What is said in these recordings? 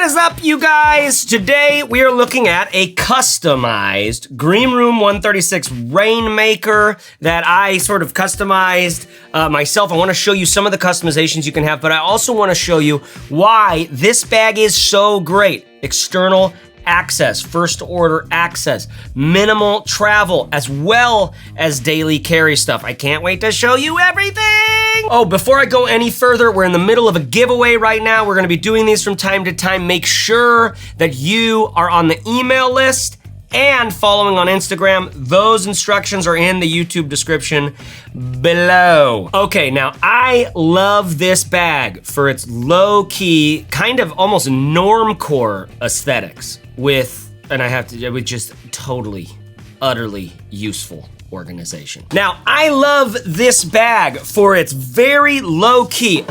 is up, you guys? Today we are looking at a customized Greenroom136 Rainmaker that I sort of customized myself. I want to show you some of the customizations you can have, but I also want to show you why this bag is so great. External access, first order access, minimal travel, as well as daily carry stuff. I can't wait to show you everything. Oh, before I go any further, we're in the middle of a giveaway right now. We're gonna be doing these from time to time. Make sure that you are on the email list and following on Instagram. Those instructions are in the YouTube description below. Okay, now I love this bag for its low-key, kind of almost normcore aesthetics with just totally, utterly useful organization. Now, I love this bag for its very low-key,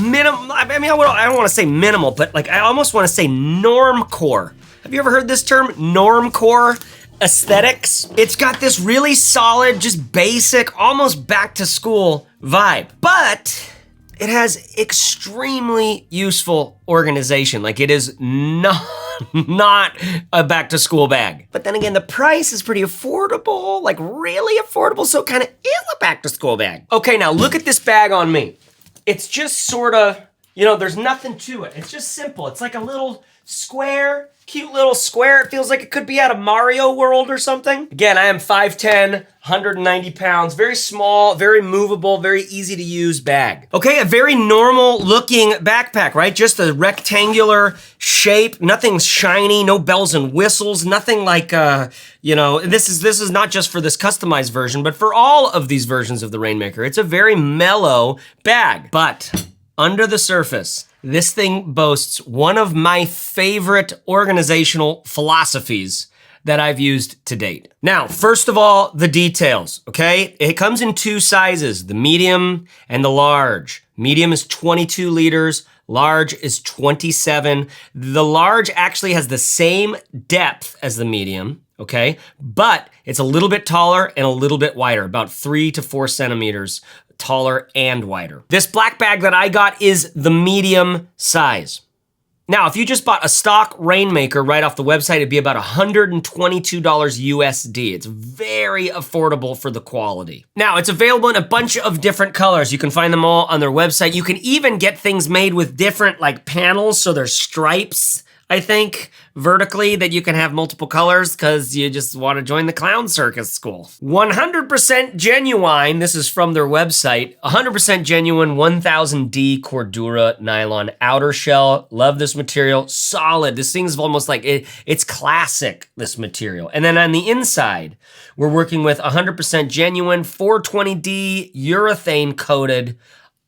minimal, I don't wanna say minimal, but like I almost wanna say normcore. Have you ever heard this term, normcore aesthetics? It's got this really solid, just basic, almost back to school vibe, but it has extremely useful organization. Like it is not a back to school bag. But then again, the price is pretty affordable, like really affordable, so it kind of is a back to school bag. Okay, now look at this bag on me. It's just sort of, there's nothing to it. It's just simple. It's like a little square, cute little square. It feels like it could be out of Mario World or something. Again, I am 5'10", 190 pounds, very small, very movable, very easy to use bag. Okay, a very normal looking backpack, right? Just a rectangular shape, nothing shiny, no bells and whistles, nothing like, this is not just for this customized version, but for all of these versions of the Rainmaker. It's a very mellow bag, but under the surface, this thing boasts one of my favorite organizational philosophies that I've used to date. Now, first of all, the details, okay? It comes in two sizes, the medium and the large. Medium is 22 liters, large is 27. The large actually has the same depth as the medium, okay? But it's a little bit taller and a little bit wider, about 3 to 4 centimeters taller and wider. This black bag that I got is the medium size. Now, if you just bought a stock Rainmaker right off the website, it'd be about $122 USD. It's very affordable for the quality. Now, it's available in a bunch of different colors. You can find them all on their website. You can even get things made with different like panels, so there's stripes, I think, vertically, that you can have multiple colors because you just want to join the clown circus school. 100% genuine, this is from their website, 100% genuine 1000D Cordura nylon outer shell. Love this material, solid. This thing's almost like, it's classic, this material. And then on the inside, we're working with 100% genuine 420D urethane coated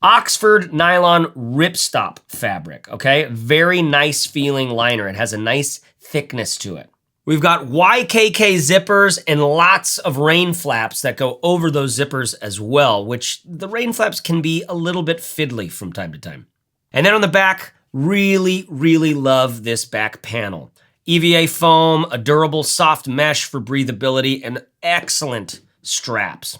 Oxford nylon ripstop fabric, okay? Very nice feeling liner. It has a nice thickness to it. We've got YKK zippers and lots of rain flaps that go over those zippers as well, which the rain flaps can be a little bit fiddly from time to time. And then on the back, really, really love this back panel. EVA foam, a durable soft mesh for breathability, and excellent straps.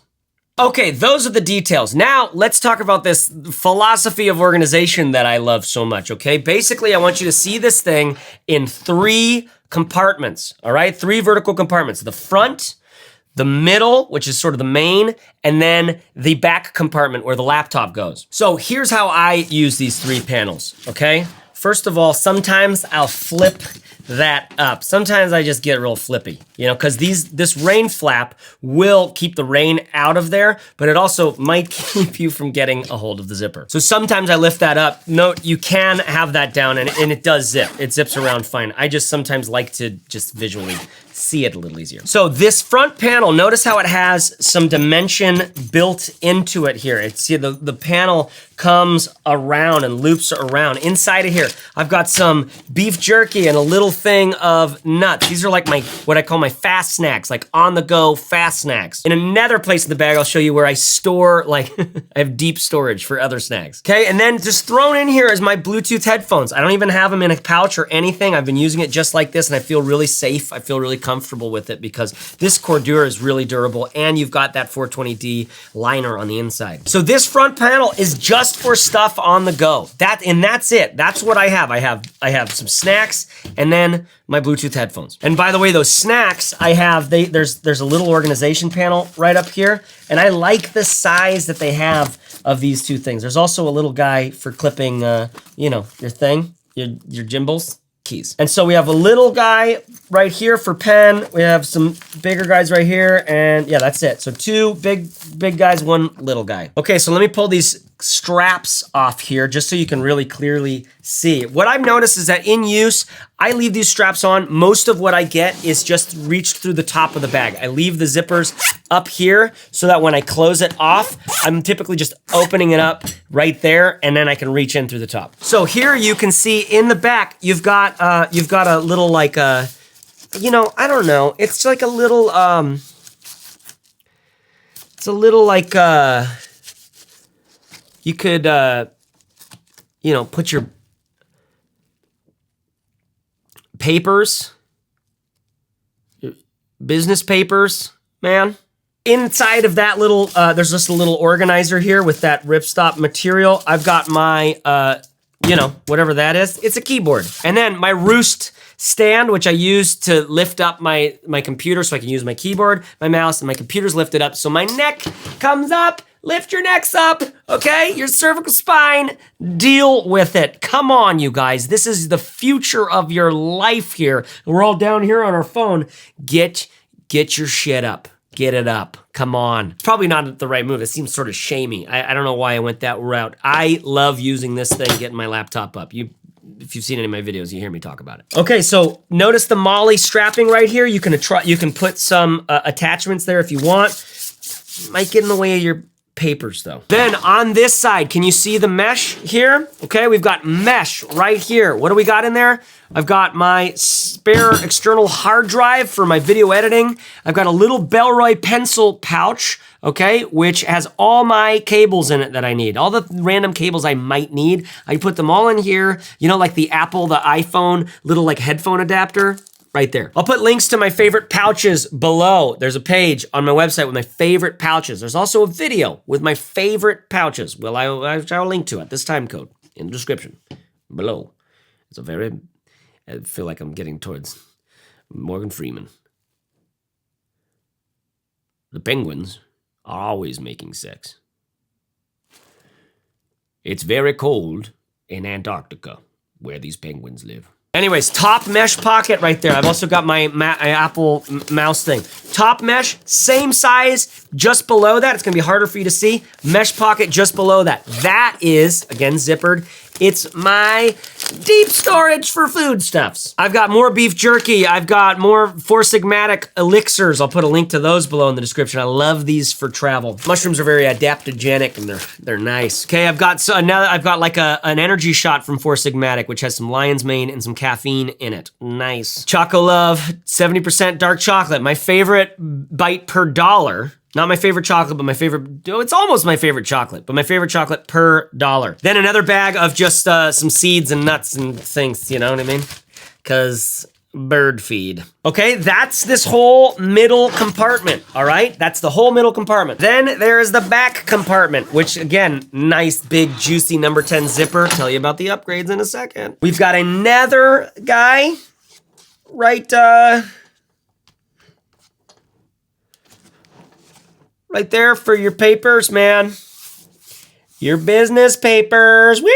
Okay, those are the details. Now, let's talk about this philosophy of organization that I love so much, okay? Basically, I want you to see this thing in 3 compartments, all right? 3 vertical compartments. The front, the middle, which is sort of the main, and then the back compartment where the laptop goes. So here's how I use these 3 panels, okay? First of all, sometimes I'll flip that up. Sometimes I just get real flippy, because this rain flap will keep the rain out of there, but it also might keep you from getting a hold of the zipper. So sometimes I lift that up. Note, you can have that down and it does zip. It zips around fine. I just sometimes like to just visually see it a little easier. So this front panel, notice how it has some dimension built into it here. See, the panel comes around and loops around. Inside of here, I've got some beef jerky and a little thing of nuts. These are like what I call my fast snacks, like on the go fast snacks. In another place in the bag, I'll show you where I store, I have deep storage for other snacks. Okay, and then just thrown in here is my Bluetooth headphones. I don't even have them in a pouch or anything. I've been using it just like this and I feel really safe. I feel really comfortable with it because this Cordura is really durable and you've got that 420D liner on the inside. So this front panel is just for stuff on the go. That's it. That's what I have. I have some snacks and then my Bluetooth headphones. And by the way, those snacks I have, there's a little organization panel right up here, and I like the size that they have of these two things. There's also a little guy for clipping, you know, your thing, your gimbals. Keys. And so we have a little guy right here for pen. We have some bigger guys right here, and yeah, that's it. So two big guys, one little guy. Okay, so let me pull these straps off here just so you can really clearly see. What I've noticed is that in use, I leave these straps on. Most of what I get is just reached through the top of the bag. I leave the zippers up here so that when I close it off, I'm typically just opening it up right there, and then I can reach in through the top. So here you can see in the back, you've got a little like you know, I don't know. It's like a little it's a little like you could you know, put your papers, your business papers, man. Inside of that little, there's just a little organizer here with that ripstop material. I've got my, you know, whatever that is. It's a keyboard. And then my Roost stand, which I use to lift up my computer so I can use my keyboard, my mouse, and my computer's lifted up. So my neck comes up. Lift your necks up, okay? Your cervical spine, deal with it. Come on, you guys. This is the future of your life here. We're all down here on our phone. Get your shit up. Get it up. Come on. It's probably not the right move. It seems sort of shamey. I don't know why I went that route. I love using this thing, getting my laptop up. If you've seen any of my videos, you hear me talk about it. Okay, so notice the MOLLE strapping right here. You can put some attachments there if you want. Might get in the way of your papers though. Then on this side, can you see the mesh here? Okay, we've got mesh right here. What do we got in there? I've got my spare external hard drive for my video editing. I've got a little Bellroy pencil pouch, okay, which has all my cables in it that I need. All the random cables I might need. I put them all in here. You know, like the Apple, the iPhone, little like headphone adapter. Right there. I'll put links to my favorite pouches below. There's a page on my website with my favorite pouches. There's also a video with my favorite pouches. Well, I'll link to it. This time code in the description below. It's a very, I feel like I'm getting towards Morgan Freeman. The penguins are always making sex. It's very cold in Antarctica where these penguins live. Anyways, top mesh pocket right there. I've also got my Apple mouse thing. Top mesh, same size, just below that. It's gonna be harder for you to see. Mesh pocket just below that. That is, again, zippered. It's my deep storage for foodstuffs. I've got more beef jerky. I've got more Four Sigmatic elixirs. I'll put a link to those below in the description. I love these for travel. Mushrooms are very adaptogenic and they're nice. Okay, I've got like an energy shot from Four Sigmatic, which has some lion's mane and some caffeine in it. Nice. Choco Love, 70% dark chocolate. My favorite bite per dollar. Not my favorite chocolate, but my favorite, it's almost my favorite chocolate, but my favorite chocolate per dollar. Then another bag of just some seeds and nuts and things, you know what I mean? Because bird feed. Okay, that's this whole middle compartment, all right? That's the whole middle compartment. Then there is the back compartment, which again, nice, big, juicy number 10 zipper. Tell you about the upgrades in a second. We've got another guy right there for your papers, man. Your business papers, woo!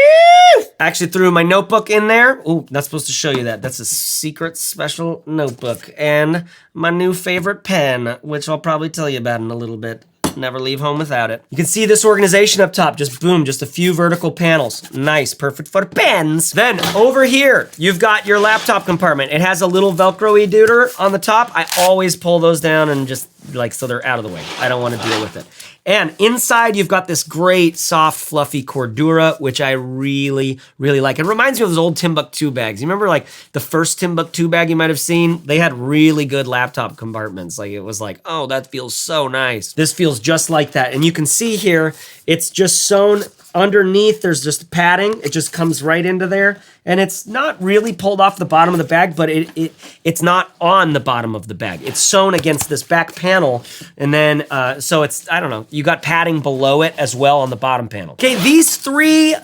I actually threw my notebook in there. Ooh, not supposed to show you that. That's a secret special notebook. And my new favorite pen, which I'll probably tell you about in a little bit. Never leave home without it. You can see this organization up top, just boom, just a few vertical panels. Nice, perfect for pens. Then over here, you've got your laptop compartment. It has a little Velcro-y duder on the top. I always pull those down and just like, so they're out of the way. I don't want to deal with it. And inside, you've got this great, soft, fluffy Cordura, which I really, really like. It reminds me of those old Timbuk2 bags. You remember like the first Timbuk2 bag you might have seen? They had really good laptop compartments. Like it was like, oh, that feels so nice. This feels just like that. And you can see here, it's just sewn underneath. There's just padding. It just comes right into there. and it's not really pulled off the bottom of the bag, but it's not on the bottom of the bag. It's sewn against this back panel, and then, so it's, I don't know, you got padding below it as well on the bottom panel. Okay, these three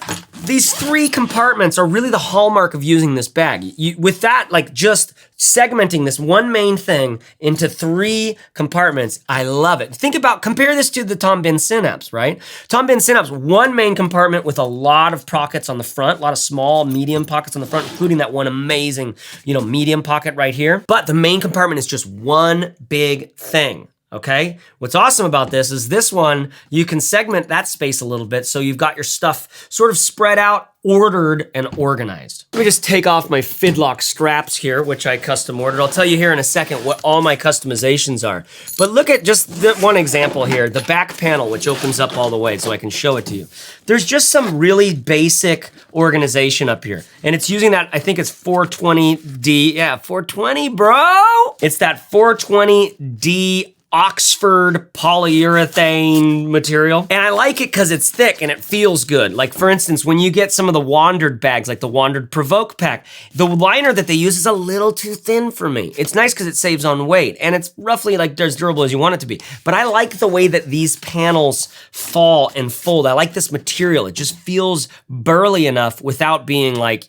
compartments are really the hallmark of using this bag. With that, like just segmenting this one main thing into 3 compartments, I love it. Compare this to the Bihn Synapse, right? Bihn Synapse, one main compartment with a lot of pockets on the front, a lot of small, medium pockets on the front, including that one amazing, medium pocket right here. But the main compartment is just one big thing. Okay? What's awesome about this is this one, you can segment that space a little bit so you've got your stuff sort of spread out, ordered, and organized. Let me just take off my Fidlock straps here, which I custom ordered. I'll tell you here in a second what all my customizations are. But look at just one example here, the back panel, which opens up all the way so I can show it to you. There's just some really basic organization up here. And it's using that, I think it's 420D, yeah, 420, bro! It's that 420D Oxford polyurethane material. And I like it because it's thick and it feels good. Like for instance, when you get some of the Wandered bags, like the Wandered Provoke pack, the liner that they use is a little too thin for me. It's nice because it saves on weight and it's roughly like as durable as you want it to be. But I like the way that these panels fall and fold. I like this material. It just feels burly enough without being like,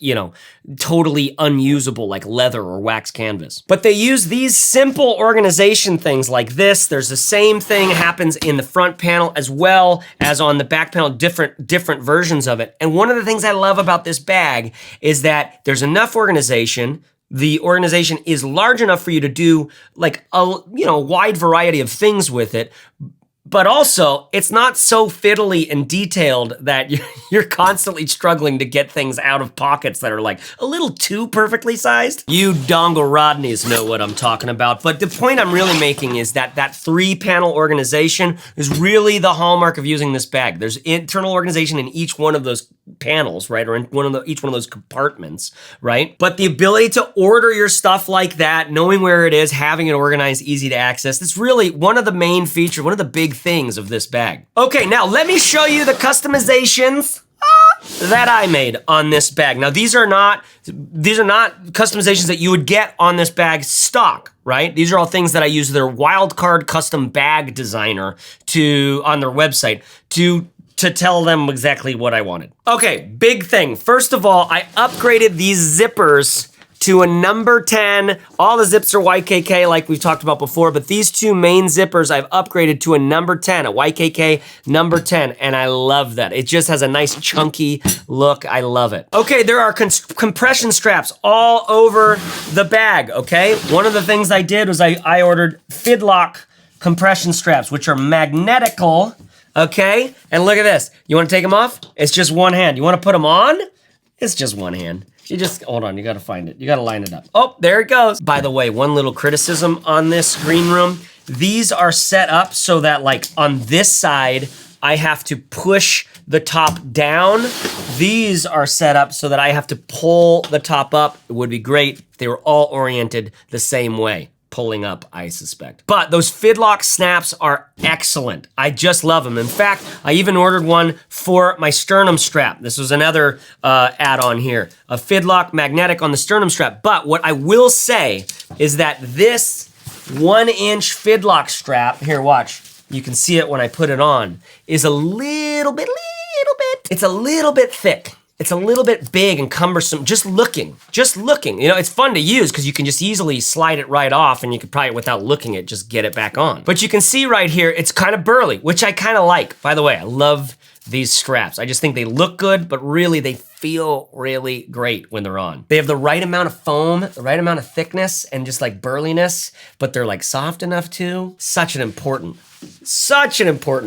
totally unusable like leather or wax canvas. But they use these simple organization things like this. There's the same thing happens in the front panel as well as on the back panel, different versions of it. And one of the things I love about this bag is that there's enough organization. The organization is large enough for you to do like a wide variety of things with it. But also, it's not so fiddly and detailed that you're constantly struggling to get things out of pockets that are like a little too perfectly sized. You dongle Rodneys know what I'm talking about. But the point I'm really making is that that 3-panel organization is really the hallmark of using this bag. There's internal organization in each one of those panels, right? Or in each one of those compartments, right? But the ability to order your stuff like that, knowing where it is, having it organized, easy to access, that's really one of the main features, one of the big things of this bag. Okay, now let me show you the customizations that I made on this bag. Now these are not customizations that you would get on this bag stock, right? These are all things that I use their wildcard custom bag designer on their website to tell them exactly what I wanted. Okay, big thing. First of all, I upgraded these zippers to a number 10. All the zips are YKK like we've talked about before, but these 2 main zippers I've upgraded to a number 10, a YKK number 10, and I love that. It just has a nice chunky look. I love it. Okay, there are compression straps all over the bag, okay? One of the things I did was I ordered Fidlock compression straps, which are magnetical, okay? And look at this. You wanna take them off? It's just one hand. You wanna put them on? It's just one hand. You just, hold on, you gotta find it. You gotta line it up. Oh, there it goes. By the way, one little criticism on this green room. These are set up so that like on this side, I have to push the top down. These are set up so that I have to pull the top up. It would be great if they were all oriented the same way. Pulling up, I suspect. But those Fidlock snaps are excellent. I just love them. In fact, I even ordered one for my sternum strap. This was another add-on here. A Fidlock magnetic on the sternum strap. But what I will say is that this 1-inch Fidlock strap, here, watch. You can see it when I put it on, is a little bit, it's a little bit thick. It's a little bit big and cumbersome, just looking. It's fun to use because you can just easily slide it right off and you could probably, without looking it, just get it back on. But you can see right here, it's kind of burly, which I kind of like. By the way, I love these straps. I just think they look good, but really they feel really great when they're on. They have the right amount of foam, the right amount of thickness and just like burliness, but they're like soft enough too. Such an important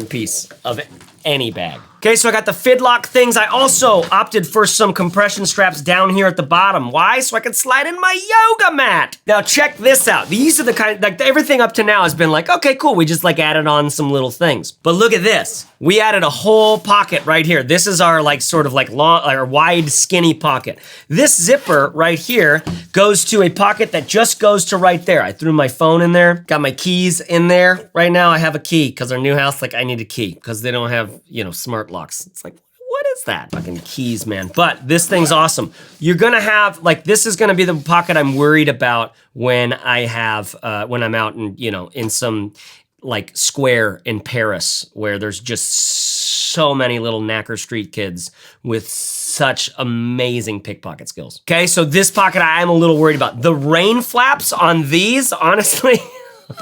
piece of any bag. Okay, so I got the Fidlock things. I also opted for some compression straps down here at the bottom. Why? So I can slide in my yoga mat. Now check this out. These are the kind, like everything up to now has been like, okay, cool. We just like added on some little things. But look at this. We added a whole pocket right here. This is our like sort of like long or wide skinny pocket. This zipper right here goes to a pocket that just goes to right there. I threw my phone in there, got my keys in there. Right now I have a key because our new house, like I need a key because they don't have, smart locks. It's like, what is that? Fucking keys, man. But this thing's awesome. You're gonna have, like, this is gonna be the pocket I'm worried about when I have, when I'm out in, you know, in some, like, square in Paris where there's just so many little knacker street kids with such amazing pickpocket skills. Okay, so this pocket I am a little worried about. The rain flaps on these, honestly,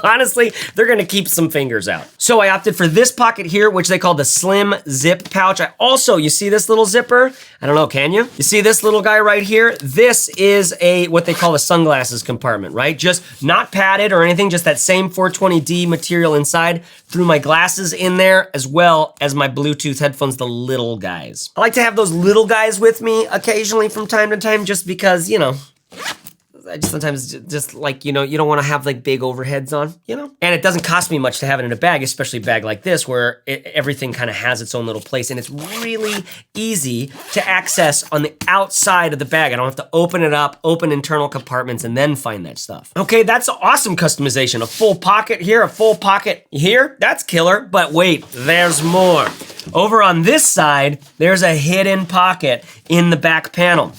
honestly, they're gonna keep some fingers out. So I opted for this pocket here, which they call the slim zip pouch. I also, you see this little zipper? I don't know, can you? You see this little guy right here? This is what they call a sunglasses compartment, right? Just not padded or anything, just that same 420D material inside. Threw my glasses in there as well as my Bluetooth headphones, the little guys. I like to have those little guys with me occasionally from time to time just because, you know, I just sometimes just like, you know, you don't want to have like big overheads on, you know? And it doesn't cost me much to have it in a bag, especially a bag like this where everything kind of has its own little place and it's really easy to access on the outside of the bag. I don't have to open it up, open internal compartments and then find that stuff. Okay, that's awesome customization. A full pocket here, a full pocket here. That's killer, but wait, there's more. Over on this side, there's a hidden pocket in the back panel.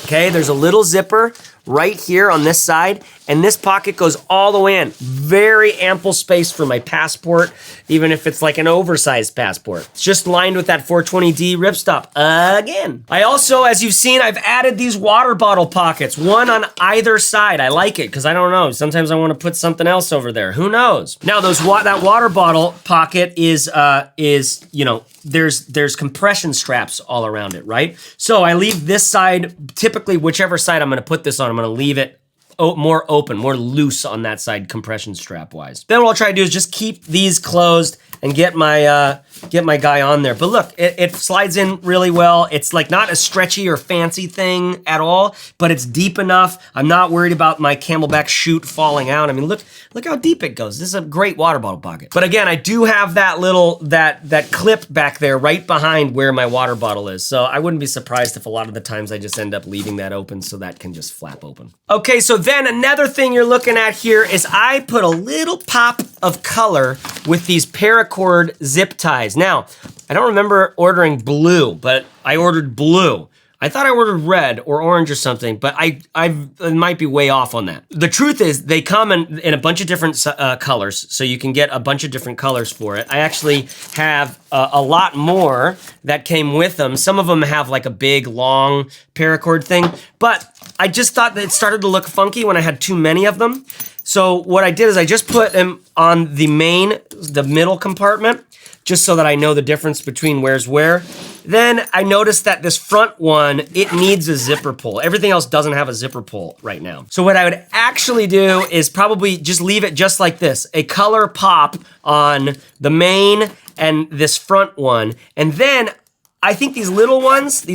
Okay, there's a little zipper right here on this side, and this pocket goes all the way in. Very ample space for my passport, even if it's like an oversized passport. It's just lined with that 420D ripstop again. I also, as you've seen, I've added these water bottle pockets, one on either side. I like it because I don't know, sometimes I want to put something else over there. Who knows? Now that water bottle pocket is you know, there's compression straps all around it, right? So I leave this side, typically whichever side I'm gonna put this on, I'm gonna leave it more open, more loose on that side compression strap wise. Then what I'll try to do is just keep these closed and get my guy on there. But look, it slides in really well. It's like not a stretchy or fancy thing at all, but it's deep enough. I'm not worried about my Camelback chute falling out. I mean, look how deep it goes. This is a great water bottle pocket. But again, I do have that little, that clip back there right behind where my water bottle is. So I wouldn't be surprised if a lot of the times I just end up leaving that open so that can just flap open. Okay, so then another thing you're looking at here is I put a little pop of color with these paracord zip ties. Now, I don't remember ordering blue, but I ordered blue. I thought I ordered red or orange or something, but I might be way off on that. The truth is they come in a bunch of different colors, so you can get a bunch of different colors for it. I actually have a lot more that came with them. Some of them have like a big, long paracord thing, but I just thought that it started to look funky when I had too many of them. So what I did is I just put them on the middle compartment, just so that I know the difference between where's where. Then I noticed that this front one, it needs a zipper pull. Everything else doesn't have a zipper pull right now. So what I would actually do is probably just leave it just like this. A color pop on the main and this front one. And then I think these little ones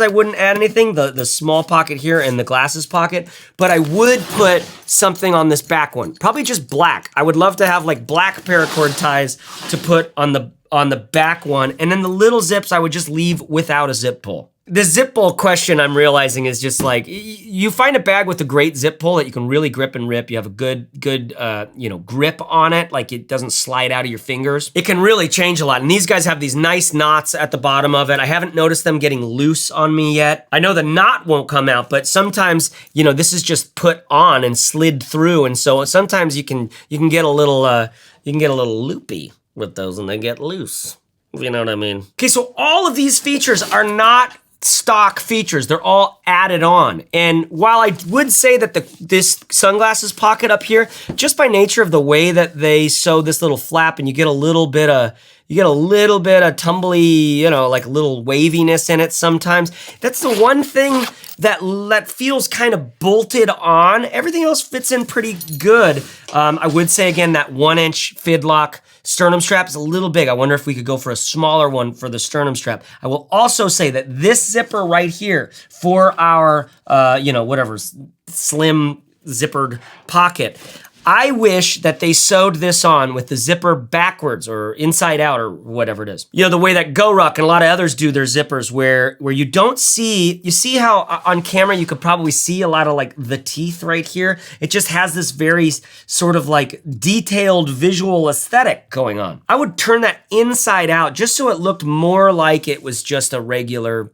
I wouldn't add anything, the small pocket here and the glasses pocket, but I would put something on this back one, probably just black. I would love to have like black paracord ties to put on the back one, and then the little zips I would just leave without a zip pull. The zip pull question I'm realizing is just like, you find a bag with a great zip pull that you can really grip and rip. You have a good you know, grip on it, like it doesn't slide out of your fingers. It can really change a lot. And these guys have these nice knots at the bottom of it. I haven't noticed them getting loose on me yet. I know the knot won't come out, but sometimes, you know, this is just put on and slid through. And so sometimes you can get a little loopy with those and they get loose. You know what I mean? Okay, so all of these features are not stock features. They're all added on. And while I would say that this sunglasses pocket up here, just by nature of the way that they sew this little flap and you get a little bit of tumbly, you know, like a little waviness in it sometimes. That's the one thing that feels kind of bolted on. Everything else fits in pretty good. I would say again, that 1-inch Fidlock sternum strap is a little big. I wonder if we could go for a smaller one for the sternum strap. I will also say that this zipper right here for our, you know, whatever, slim zippered pocket, I wish that they sewed this on with the zipper backwards or inside out or whatever it is. You know, the way that GoRuck and a lot of others do their zippers where you don't see, you see how on camera you could probably see a lot of like the teeth right here? It just has this very sort of like detailed visual aesthetic going on. I would turn that inside out just so it looked more like it was just a regular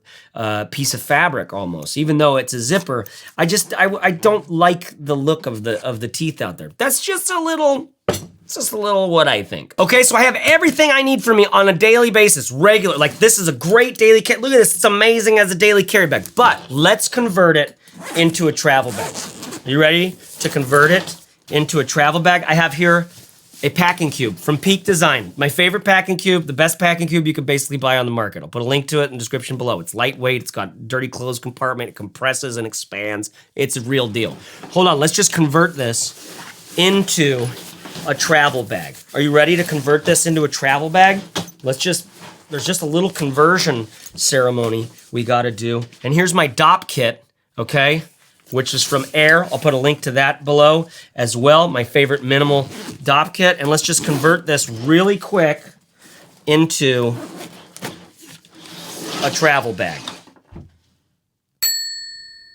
piece of fabric almost, even though it's a zipper. I don't like the look of the teeth out there. That's just a little, it's just a little what I think. Okay, so I have everything I need for me on a daily basis, regular. Like this is a great daily carry. Look at this, it's amazing as a daily carry bag. But let's convert it into a travel bag. Are you ready to convert it into a travel bag? I have here a packing cube from Peak Design. My favorite packing cube, the best packing cube you can basically buy on the market. I'll put a link to it in the description below. It's lightweight, it's got dirty clothes compartment, it compresses and expands. It's a real deal. Hold on, let's just convert this into a travel bag. Are you ready to convert this into a travel bag? There's just a little conversion ceremony we gotta do. And here's my Dopp Kit, okay? Which is from Aer. I'll put a link to that below as well, my favorite minimal Dopp Kit. And let's just convert this really quick into a travel bag.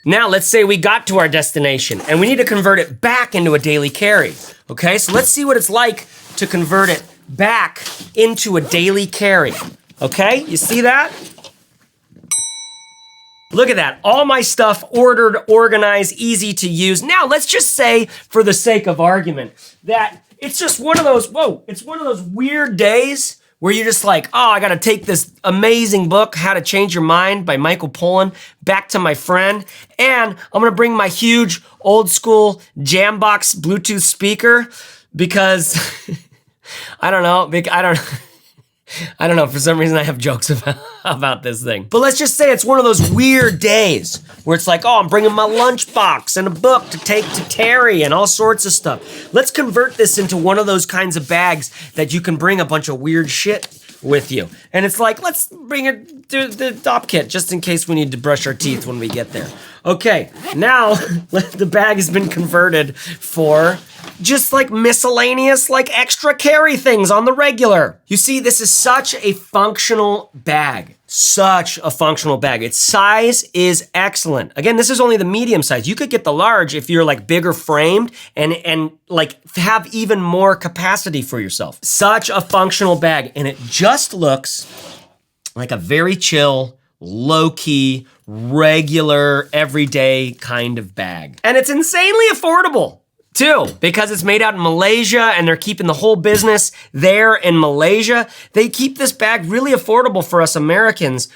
Now, let's say we got to our destination and we need to convert it back into a daily carry, okay? So let's see what it's like to convert it back into a daily carry, okay? You see that? Look at that, all my stuff ordered, organized, easy to use. Now, let's just say, for the sake of argument, that it's just one of those, it's one of those weird days where you're just like, oh, I gotta take this amazing book, How to Change Your Mind by Michael Pollan, back to my friend, and I'm gonna bring my huge, old school Jambox Bluetooth speaker because, I don't know, for some reason I have jokes about this thing. But let's just say it's one of those weird days where it's like, oh, I'm bringing my lunchbox and a book to take to Terry and all sorts of stuff. Let's convert this into one of those kinds of bags that you can bring a bunch of weird shit with you. And it's like, let's bring it to the Dopp Kit just in case we need to brush our teeth when we get there. Okay, now the bag has been converted for just like miscellaneous, like extra carry things on the regular. You see, this is such a functional bag. Such a functional bag. Its size is excellent. Again, this is only the medium size. You could get the large if you're like bigger framed and like have even more capacity for yourself. Such a functional bag, and it just looks like a very chill, low-key, regular, everyday kind of bag. And it's insanely affordable too, because it's made out in Malaysia and they're keeping the whole business there in Malaysia. They keep this bag really affordable for us Americans,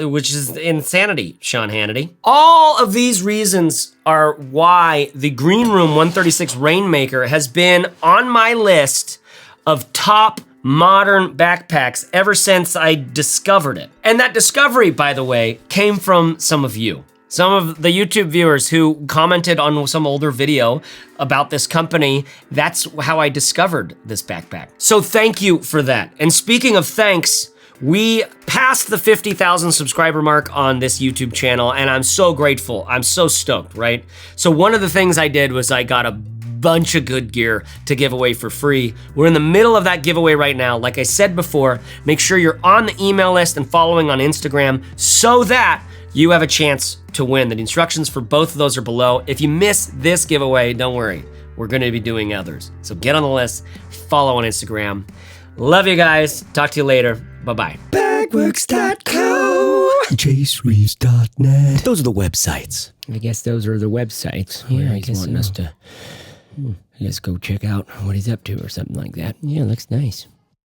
which is insanity, Sean Hannity. All of these reasons are why the Greenroom136 Rainmaker has been on my list of top modern backpacks ever since I discovered it. And that discovery, by the way, came from some of you. Some of the YouTube viewers who commented on some older video about this company. That's how I discovered this backpack. So thank you for that. And speaking of thanks, we passed the 50,000 subscriber mark on this YouTube channel, and I'm so grateful. I'm so stoked, right? So one of the things I did was I got a bunch of good gear to give away for free. We're in the middle of that giveaway right now. Like I said before, make sure you're on the email list and following on Instagram so that you have a chance to win. The instructions for both of those are below. If you miss this giveaway, don't worry. We're gonna be doing others. So get on the list, follow on Instagram. Love you guys. Talk to you later. Bye-bye. Bagworks.co, JaceReeves.net. Those are the websites. I guess those are the websites. Yeah, He's wanting us to, I guess, go check out what he's up to or something like that. Yeah, looks nice.